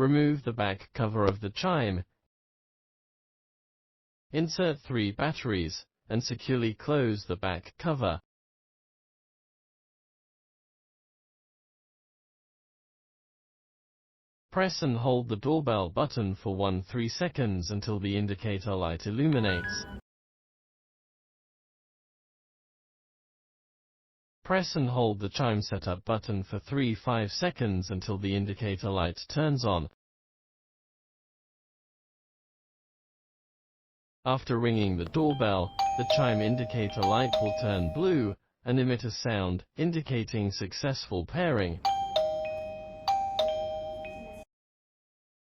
Remove the back cover of the chime. Insert 3 batteries, and securely close the back cover. Press and hold the doorbell button for 1-3 seconds until the indicator light illuminates. Press and hold the chime setup button for 3-5 seconds until the indicator light turns on. After ringing the doorbell, the chime indicator light will turn blue and emit a sound indicating successful pairing.